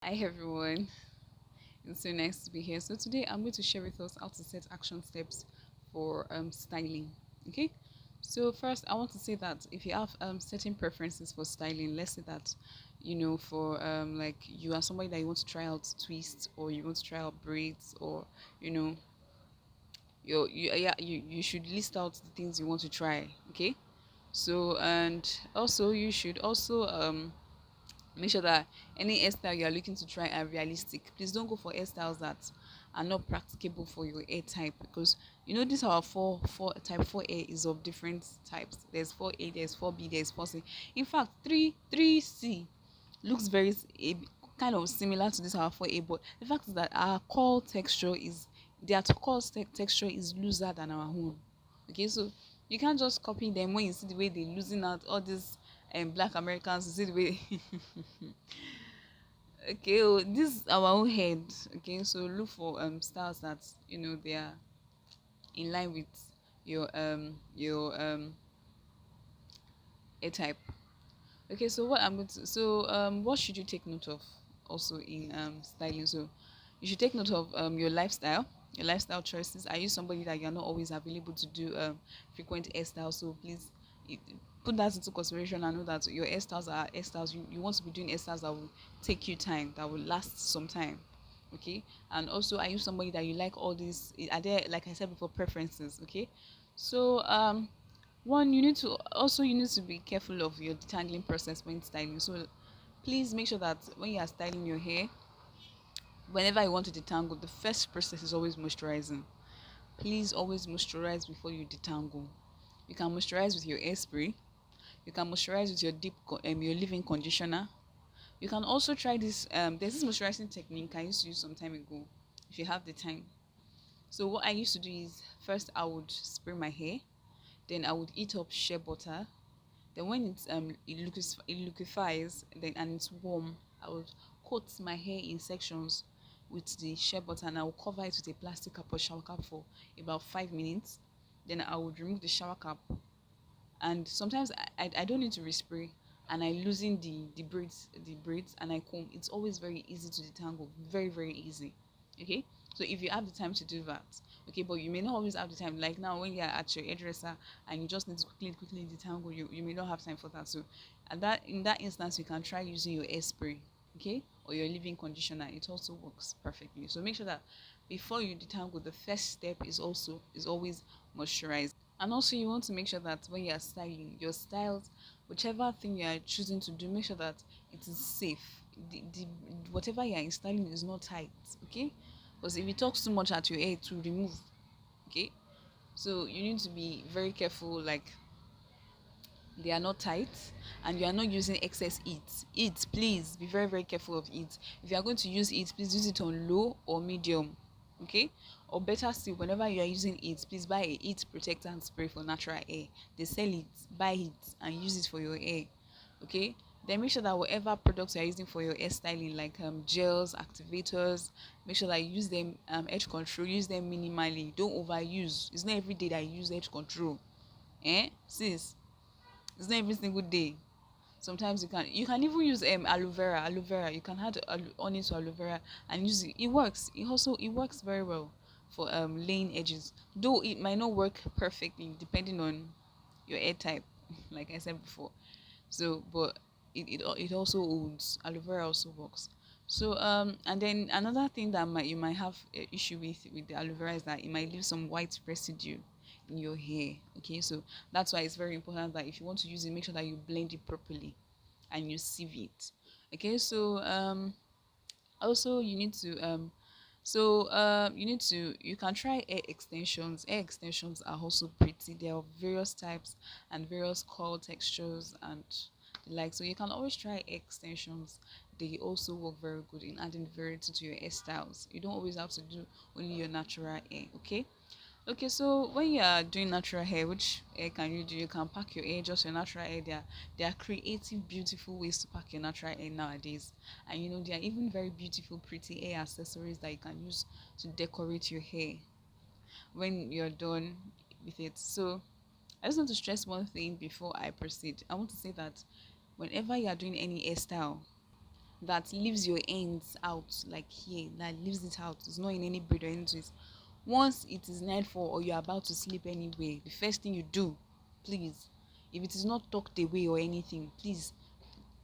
Hi everyone, it's so nice to be here. So today I'm going to share with us how to set action steps for styling. Okay, so first I want to say that if you have certain preferences for styling, let's say that for like you are somebody that you want to try out twists or you want to try out braids or you know you should list out the things you want to try. Okay, so and also you should also make sure that any hairstyle you are looking to try are realistic. Please don't go for hairstyles that are not practicable for your hair type, because this our four type 4A is of different types. There's 4A, there's 4B, there's 4C. In fact, 3C looks kind of similar to this our 4A, but the fact is that our core texture is their texture is looser than our own. Okay, so you can't just copy them when you see the way they losing out all these black Americans. You see the way okay, oh, this is our own head. Okay, so look for styles that they are in line with your A type. Okay, so what should you take note of also in styling? So you should take note of your lifestyle choices. Are you somebody that you're not always available to do frequent hairstyles? So please i- put that into consideration and know that your hairstyles are hairstyles. You want to be doing hairstyles that will take you time, that will last some time. Okay, and also are you somebody that you like all these? Are there, like I said before, preferences? Okay, so one, you need to be careful of your detangling process when styling. So please make sure that when you are styling your hair, whenever you want to detangle, the first process is always moisturizing. Please always moisturize before you detangle. You can moisturize with your hairspray. You can moisturize with your leave-in conditioner. You can also try this. There's this moisturizing technique I used to use some time ago. If you have the time. So what I used to do is first I would spray my hair, then I would eat up shea butter. Then when it liquefies, then and it's warm, I would coat my hair in sections with the shea butter, and I will cover it with a plastic cap or shower cap for about 5 minutes. Then I would remove the shower cap, and sometimes I don't need to respray, and I loosen the braids and I comb. It's always very easy to detangle, very very easy. Okay, so if you have the time to do that, okay, but you may not always have the time. Like now when you're at your hairdresser and you just need to quickly detangle, you may not have time for that. So at that in that instance, you can try using your hairspray, okay, or your leave-in conditioner. It also works perfectly. So make sure that before you detangle, the first step is always moisturize. And also you want to make sure that when you are styling your styles, whichever thing you are choosing to do, make sure that it is safe. The whatever you are styling is not tight. Okay, because if it talks too much at your hair, to remove. Okay, so you need to be very careful, like they are not tight, and you are not using excess heat. Please be very very careful of heat. If you are going to use heat, please use it on low or medium. Okay, or better still, whenever you are using it, please buy a heat protectant spray for natural hair. They sell it. Buy it and use it for your hair. Okay, then make sure that whatever products you are using for your hair styling, like gels, activators, make sure that you use them, edge control, use them minimally. Don't overuse. It's not every day that you use edge control. Sis, it's not every single day. Sometimes you can even use aloe vera. You can add onion to aloe vera and use it. It works. It works very well for laying edges, though it might not work perfectly depending on your hair type, like I said before. So but it also holds. Aloe vera also works. So and then another thing that you might have a issue with the aloe vera is that it might leave some white residue in your hair. Okay, so that's why it's very important that if you want to use it, make sure that you blend it properly and you sieve it. Okay, so also you can try hair extensions. Hair extensions are also pretty. There are various types and various curl textures and the like, so you can always try hair extensions. They also work very good in adding variety to your hairstyles. You don't always have to do only your natural hair. Okay, okay, so when you are doing natural hair, which hair can you do? You can pack your hair, just your natural hair. There are creative, beautiful ways to pack your natural hair nowadays. And there are even very beautiful, pretty hair accessories that you can use to decorate your hair when you're done with it. So I just want to stress one thing before I proceed. I want to say that whenever you are doing any hairstyle, that leaves your ends out, like here, that leaves it out. It's not in any braid or anything. Once it is nightfall or you're about to sleep anyway, the first thing you do, please, if it is not tucked away or anything, please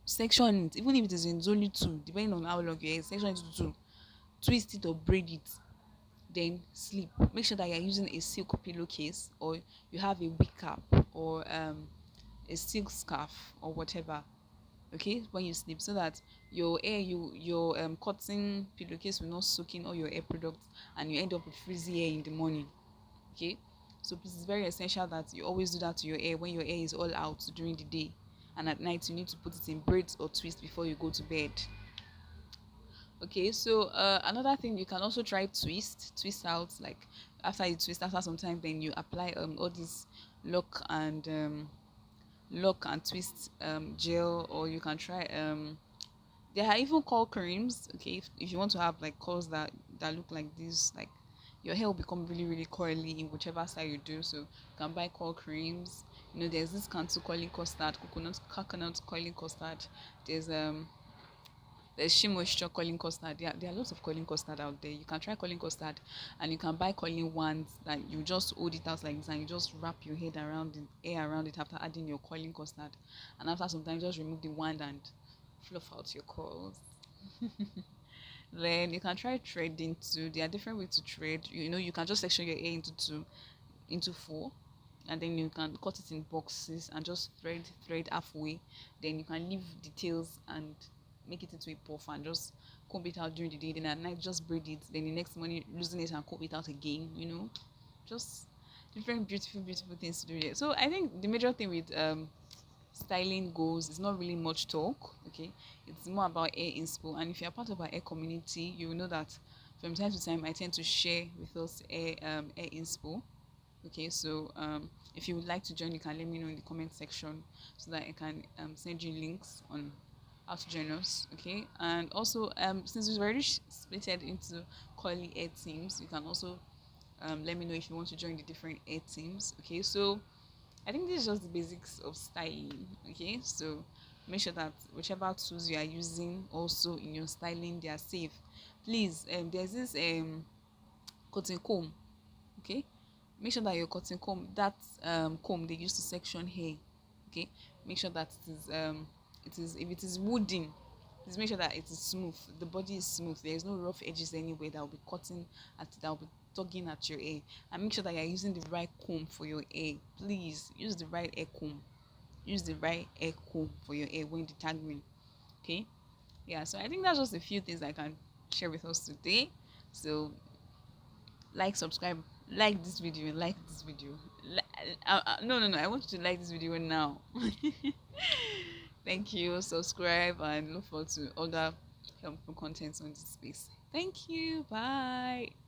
section it. Even if it is in only two, depending on how long your hair is, section it to two, twist it or braid it, then sleep. Make sure that you're using a silk pillowcase, or you have a wig cap, or a silk scarf or whatever, okay, when you sleep, so that your cotton pillowcase will not soak in all your hair products and you end up with frizzy hair in the morning. Okay, so it's very essential that you always do that to your hair when your hair is all out during the day, and at night you need to put it in braids or twist before you go to bed. Okay, so another thing, you can also try twist out, like after you twist, after some time, then you apply all this lock and twist gel, or you can try there are even curl creams. Okay, if you want to have like curls that look like this, like your hair will become really really curly in whichever style you do, so you can buy curl creams. You know, there's this cantu curling custard, coconut curling custard. there's um there's She Moisture curling custard. There are lots of curling custard out there. You can try curling custard, and you can buy curling wands that you just hold it out like this, and you just wrap your head around it, hair around it after adding your curling custard. And after some time, just remove the wand and fluff out your curls. Then you can try threading too. There are different ways to thread. You know, you can just section your hair into four, and then you can cut it in boxes and just thread halfway. Then you can leave the tails and make it into a puff and just comb it out during the day. Then at night just braid it. Then the next morning loosen it and comb it out again. You know, just different beautiful things to do there. So I think the major thing with styling goals is not really much talk. Okay, it's more about hair inspo. And if you're part of our hair community, you will know that from time to time I tend to share with us hair inspo. Okay, so if you would like to join, you can let me know in the comment section so that I can send you links on how to join us. Okay, and also since we've already splitted into coily hair teams, you can also let me know if you want to join the different hair teams. Okay, so I think this is just the basics of styling. Okay, so make sure that whichever tools you are using also in your styling, they are safe. Please, there's this cotton comb. Okay, make sure that your cotton comb, that comb they use to section hair. Okay, make sure that it is, if it is wooden, please make sure that it is smooth, the body is smooth, there is no rough edges anywhere that will be cutting at, that will be tugging at your hair. And make sure that you're using the right comb for your hair. Please use the right hair comb, use the right hair comb for your hair when detangling. Okay, yeah, so I think that's just a few things I can share with us today. So like, subscribe, like this video. No, I want you to like this video now. Thank you. Subscribe and look forward to other helpful contents on this space. Thank you. Bye.